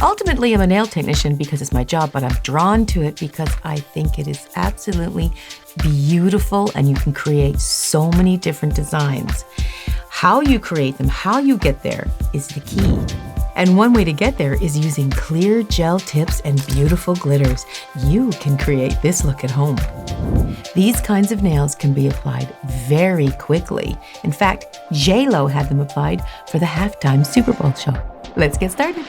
Ultimately, I'm a nail technician because it's my job, but I'm drawn to it because I think it is absolutely beautiful and you can create so many different designs. How you create them, how you get there is the key. And one way to get there is using clear gel tips and beautiful glitters. You can create this look at home. These kinds of nails can be applied very quickly. In fact, J-Lo had them applied for the halftime Super Bowl show. Let's get started.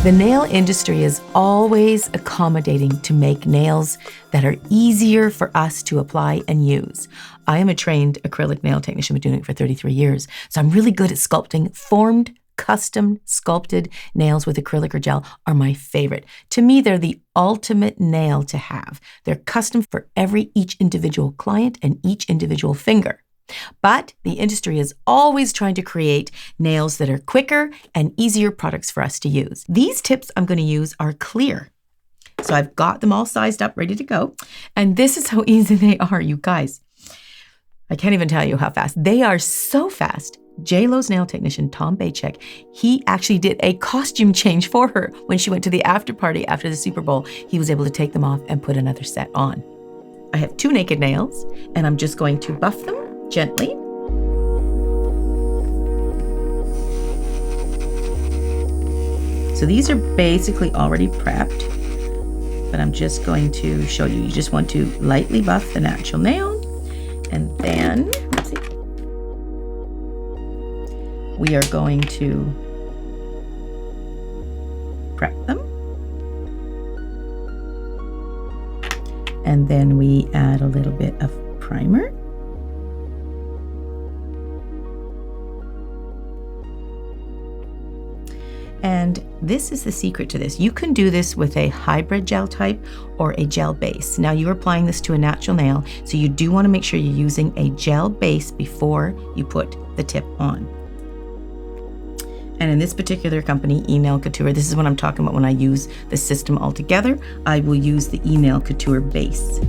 The nail industry is always accommodating to make nails that are easier for us to apply and use. I am a trained acrylic nail technician, been doing it for 33 years, so I'm really good at sculpting. Formed, custom sculpted nails with acrylic or gel are my favorite. To me, they're the ultimate nail to have. They're custom for each individual client and each individual finger. But the industry is always trying to create nails that are quicker and easier products for us to use. These tips I'm going to use are clear. So I've got them all sized up, ready to go. And this is how easy they are, you guys. I can't even tell you how fast. They are so fast. J-Lo's nail technician, Tom Bachik, he actually did a costume change for her when she went to the after party after the Super Bowl. He was able to take them off and put another set on. I have 2 naked nails, and I'm just going to buff them gently. So these are basically already prepped, but I'm just going to show you. You just want to lightly buff the natural nail, and then, let's see, we are going to prep them. And then we add a little bit of primer. And this is the secret to this. You can do this with a hybrid gel type or a gel base. Now you're applying this to a natural nail, so you do want to make sure you're using a gel base before you put the tip on. And in this particular company, eNail Couture, this is what I'm talking about when I use the system altogether. I will use the eNail Couture base.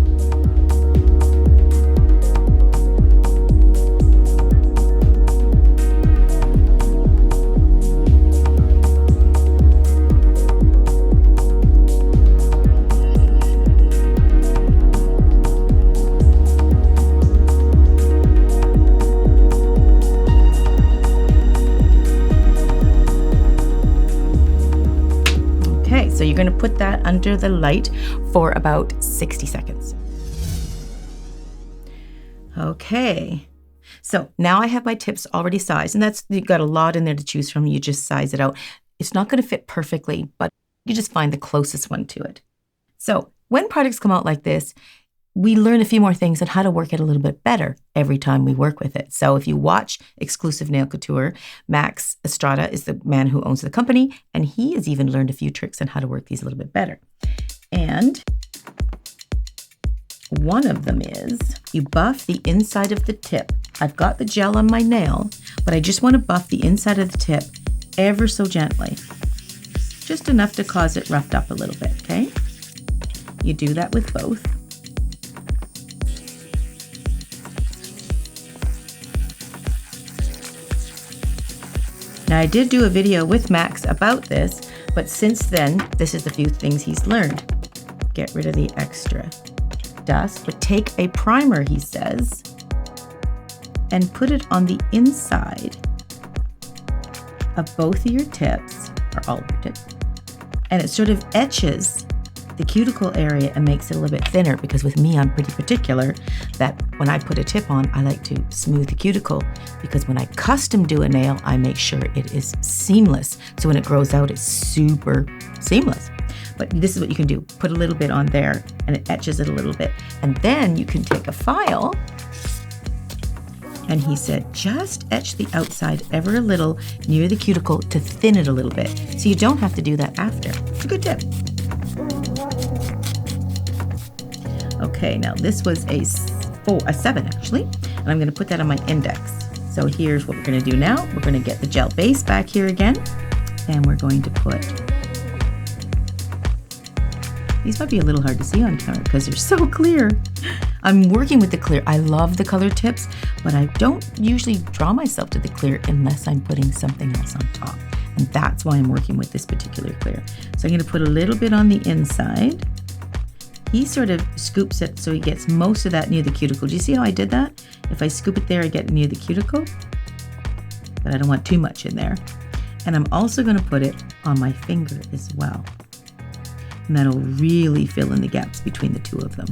So you're going to put that under the light for about 60 seconds. Okay, so now I have my tips already sized, and you've got a lot in there to choose from. You just size it out. It's not going to fit perfectly, but you just find the closest one to it. So when products come out like this, we learn a few more things on how to work it a little bit better every time we work with it. So if you watch Exclusive Nail Couture, Max Estrada is the man who owns the company, and he has even learned a few tricks on how to work these a little bit better. And one of them is you buff the inside of the tip. I've got the gel on my nail, but I just want to buff the inside of the tip ever so gently. Just enough to cause it roughed up a little bit, okay? You do that with both. Now, I did do a video with Max about this, but since then, this is a few things he's learned. Get rid of the extra dust, but take a primer, he says, and put it on the inside of both of your tips, or all of your tips, and it sort of etches the cuticle area and makes it a little bit thinner, because with me, I'm pretty particular that when I put a tip on, I like to smooth the cuticle, because when I custom do a nail, I make sure it is seamless. So when it grows out, it's super seamless. But this is what you can do. Put a little bit on there and it etches it a little bit. And then you can take a file, and he said, just etch the outside ever a little near the cuticle to thin it a little bit. So you don't have to do that after. It's a good tip. Okay, now this was a 7 actually, and I'm going to put that on my index. So here's what we're going to do now. We're going to get the gel base back here again, and we're going to put, these might be a little hard to see on camera because they're so clear. I'm working with the clear. I love the color tips, but I don't usually draw myself to the clear unless I'm putting something else on top. And that's why I'm working with this particular clear. So I'm going to put a little bit on the inside. He sort of scoops it so he gets most of that near the cuticle. Do you see how I did that? If I scoop it there, I get near the cuticle, but I don't want too much in there. And I'm also going to put it on my finger as well. And that'll really fill in the gaps between the two of them.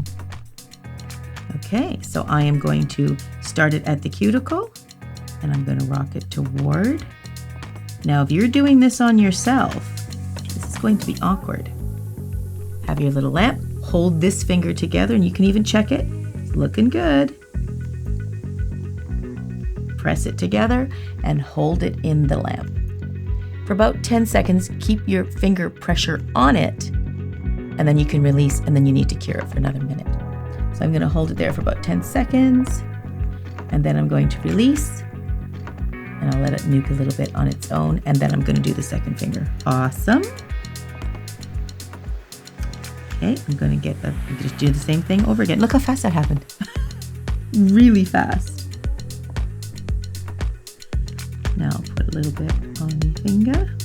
Okay, so I am going to start it at the cuticle and I'm going to rock it toward. Now, if you're doing this on yourself, this is going to be awkward. Have your little lamp, hold this finger together and you can even check it. It's looking good. Press it together and hold it in the lamp. For about 10 seconds, keep your finger pressure on it and then you can release and then you need to cure it for another minute. So I'm going to hold it there for about 10 seconds and then I'm going to release and I'll let it nuke a little bit on its own and then I'm going to do the second finger. Awesome. Okay, I'm going to just do the same thing over again. Look how fast that happened. Really fast. Now I'll put a little bit on the finger.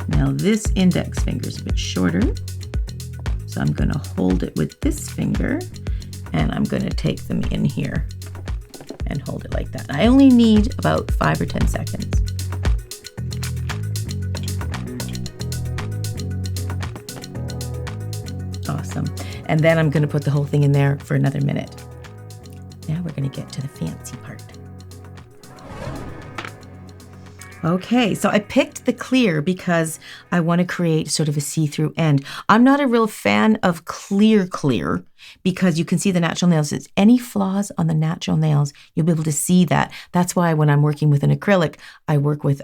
Now this index finger is a bit shorter, so I'm going to hold it with this finger and I'm going to take them in here and hold it like that. I only need about 5 or 10 seconds. Awesome. And then I'm going to put the whole thing in there for another minute. Now we're going to get to the fancy part. Okay, so I picked the clear because I want to create sort of a see-through end. I'm not a real fan of clear because you can see the natural nails. It's any flaws on the natural nails, you'll be able to see that. That's why when I'm working with an acrylic, I work with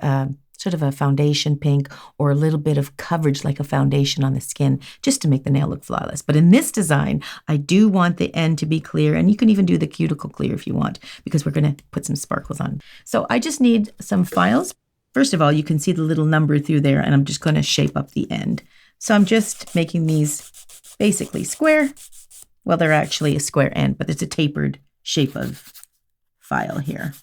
sort of a foundation pink or a little bit of coverage like a foundation on the skin just to make the nail look flawless. But in this design, I do want the end to be clear, and you can even do the cuticle clear if you want because we're going to put some sparkles on. So I just need some files. First of all, you can see the little number through there, and I'm just going to shape up the end. So I'm just making these basically square. Well, they're actually a square end, but it's a tapered shape of file here.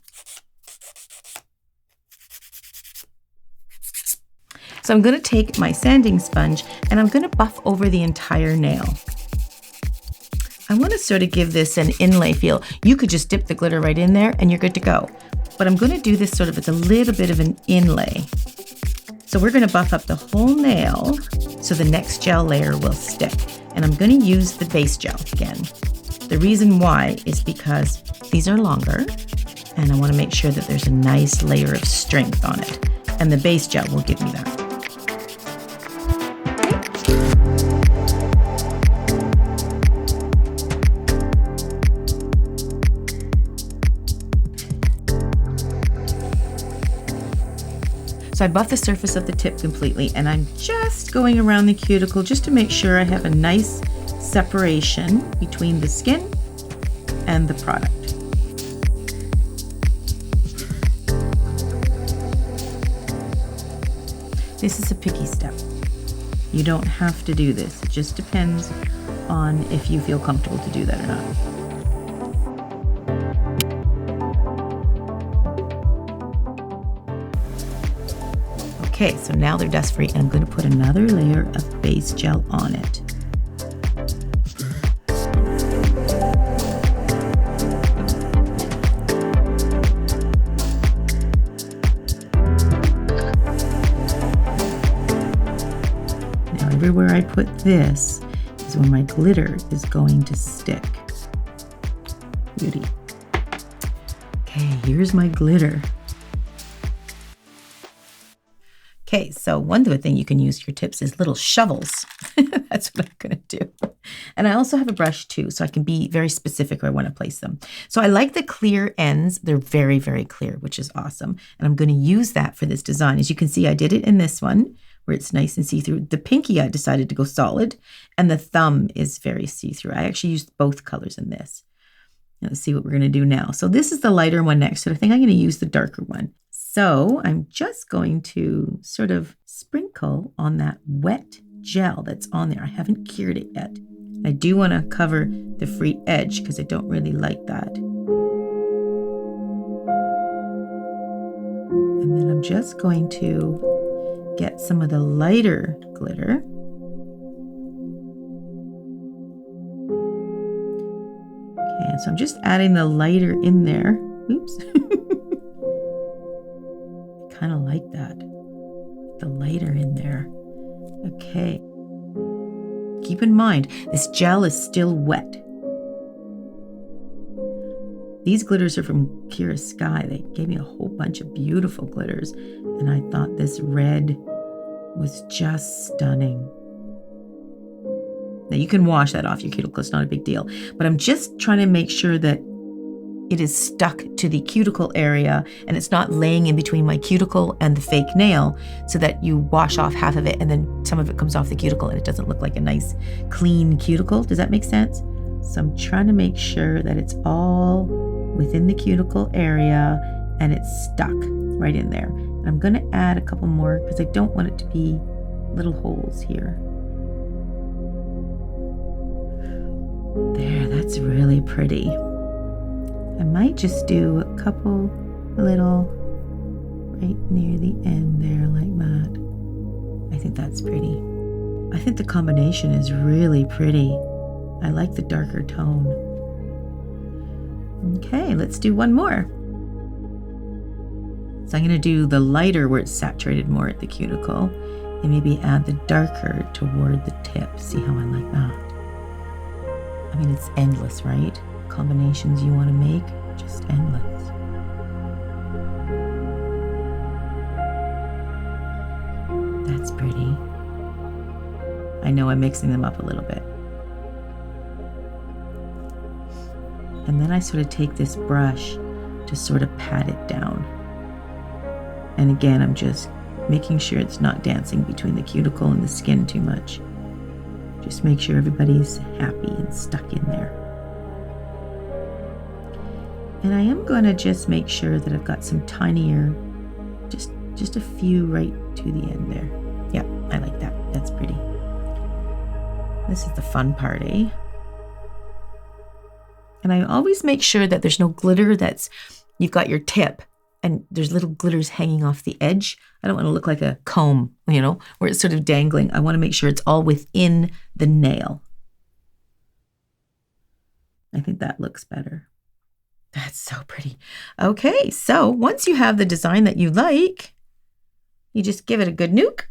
So I'm going to take my sanding sponge, and I'm going to buff over the entire nail. I want to sort of give this an inlay feel. You could just dip the glitter right in there, and you're good to go. But I'm going to do this sort of, it's a little bit of an inlay. So we're going to buff up the whole nail so the next gel layer will stick. And I'm going to use the base gel again. The reason why is because these are longer and I want to make sure that there's a nice layer of strength on it. And the base gel will give me that. So I buff the surface of the tip completely and I'm just going around the cuticle just to make sure I have a nice separation between the skin and the product. This is a picky step. You don't have to do this. It just depends on if you feel comfortable to do that or not. Okay, so now they're dust free and I'm going to put another layer of base gel on it. Now everywhere I put this is where my glitter is going to stick. Beauty. Okay, here's my glitter. Okay, so one good thing you can use your tips is little shovels. That's what I'm going to do. And I also have a brush too, so I can be very specific where I want to place them. So I like the clear ends. They're very, very clear, which is awesome. And I'm going to use that for this design. As you can see, I did it in this one where it's nice and see-through. The pinky, I decided to go solid, and the thumb is very see-through. I actually used both colors in this. Now, let's see what we're going to do now. So this is the lighter one next, so I think I'm going to use the darker one. So I'm just going to sort of sprinkle on that wet gel that's on there. I haven't cured it yet. I do want to cover the free edge because I don't really like that. And then I'm just going to get some of the lighter glitter. Okay, so I'm just adding the lighter in there. Oops. I kind of like that. The lighter in there. Okay. Keep in mind, this gel is still wet. These glitters are from Kiara Sky. They gave me a whole bunch of beautiful glitters, and I thought this red was just stunning. Now you can wash that off your cuticle, it's not a big deal, but I'm just trying to make sure that it is stuck to the cuticle area and it's not laying in between my cuticle and the fake nail, so that you wash off half of it and then some of it comes off the cuticle and it doesn't look like a nice clean cuticle. Does that make sense? So I'm trying to make sure that it's all within the cuticle area and it's stuck right in there. And I'm going to add a couple more because I don't want it to be little holes here. There, that's really pretty. I might just do a couple little right near the end there like that. I think that's pretty. I think the combination is really pretty. I like the darker tone. Okay, let's do one more. So I'm going to do the lighter where it's saturated more at the cuticle and maybe add the darker toward the tip. See how I like that? I mean, it's endless, right? Combinations you want to make, just endless. That's pretty. I know I'm mixing them up a little bit. And then I sort of take this brush to sort of pat it down. And again, I'm just making sure it's not dancing between the cuticle and the skin too much. Just make sure everybody's happy and stuck in there. And I am going to just make sure that I've got some tinier, just a few right to the end there. Yeah, I like that. That's pretty. This is the fun part, eh? And I always make sure that there's no glitter that's, you've got your tip and there's little glitters hanging off the edge. I don't want to look like a comb, you know, where it's sort of dangling. I want to make sure it's all within the nail. I think that looks better. That's so pretty. Okay, so once you have the design that you like, you just give it a good nuke.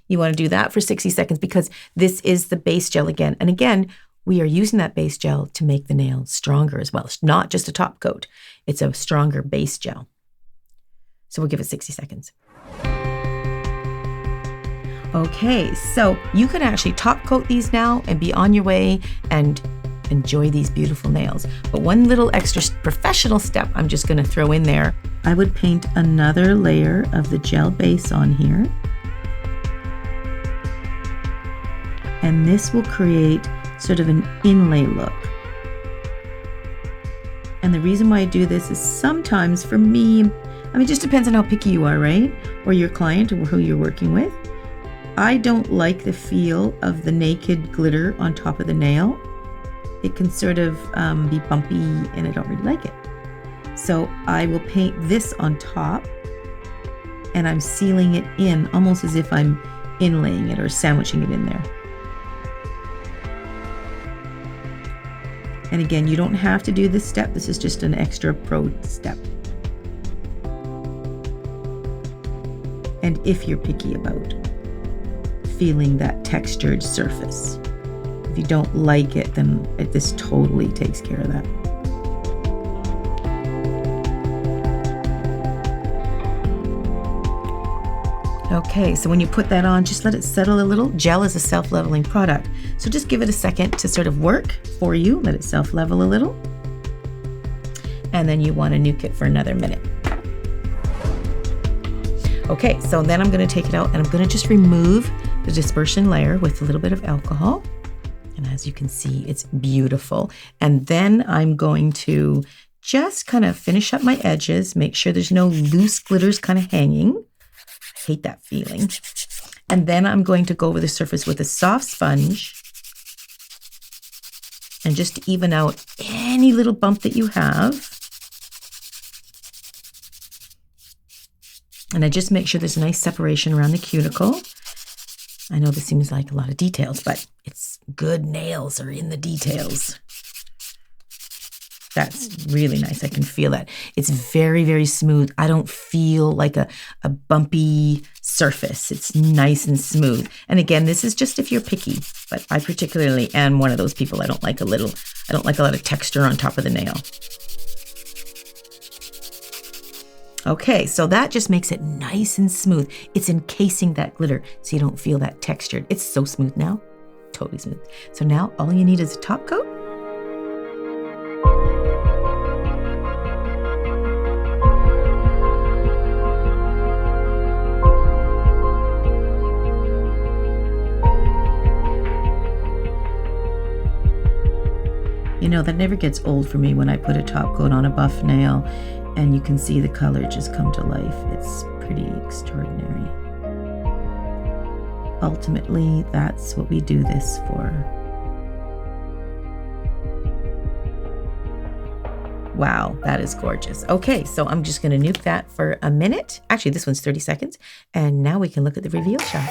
You want to do that for 60 seconds because this is the base gel again. And again, we are using that base gel to make the nail stronger as well. It's not just a top coat. It's a stronger base gel. So we'll give it 60 seconds. Okay, so you can actually top coat these now and be on your way and enjoy these beautiful nails. But one little extra professional step I'm just going to throw in there. I would paint another layer of the gel base on here. And this will create sort of an inlay look. And the reason why I do this is sometimes for me, I mean, it just depends on how picky you are, right? Or your client or who you're working with. I don't like the feel of the naked glitter on top of the nail. It can sort of be bumpy and I don't really like it. So I will paint this on top and I'm sealing it in almost as if I'm inlaying it or sandwiching it in there. And again, you don't have to do this step. This is just an extra pro step. And if you're picky about feeling that textured surface. If you don't like it, then this totally takes care of that. Okay, so when you put that on, just let it settle a little. Gel is a self-leveling product. So just give it a second to sort of work for you. Let it self-level a little. And then you want to nuke it for another minute. Okay, so then I'm going to take it out and I'm going to just remove the dispersion layer with a little bit of alcohol. And as you can see, it's beautiful. And then I'm going to just kind of finish up my edges, make sure there's no loose glitters kind of hanging. I hate that feeling. And then I'm going to go over the surface with a soft sponge and just to even out any little bump that you have. And I just make sure there's a nice separation around the cuticle. I know this seems like a lot of details, but it's good nails are in the details. That's really nice. I can feel that. It's very, very smooth. I don't feel like a bumpy surface. It's nice and smooth. And again, this is just if you're picky, but I particularly am one of those people. I don't like a lot of texture on top of the nail. Okay, so that just makes it nice and smooth. It's encasing that glitter so you don't feel that textured. It's so smooth now, totally smooth. So now all you need is a top coat. You know, that never gets old for me when I put a top coat on a buff nail and you can see the color just come to life. It's pretty extraordinary. Ultimately, that's what we do this for. Wow, that is gorgeous. Okay, so I'm just gonna nuke that for a minute. Actually, this one's 30 seconds. And now we can look at the reveal shot.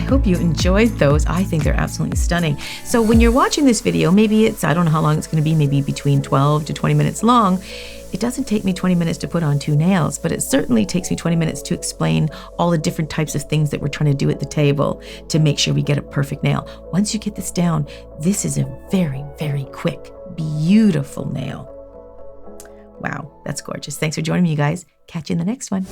Hope you enjoyed those. I think they're absolutely stunning. So when you're watching this video, maybe it's, I don't know how long it's going to be, maybe between 12 to 20 minutes long. It doesn't take me 20 minutes to put on 2 nails, but it certainly takes me 20 minutes to explain all the different types of things that we're trying to do at the table to make sure we get a perfect nail. Once you get this down, this is a very, very quick, beautiful nail. Wow, that's gorgeous. Thanks for joining me, you guys. Catch you in the next one.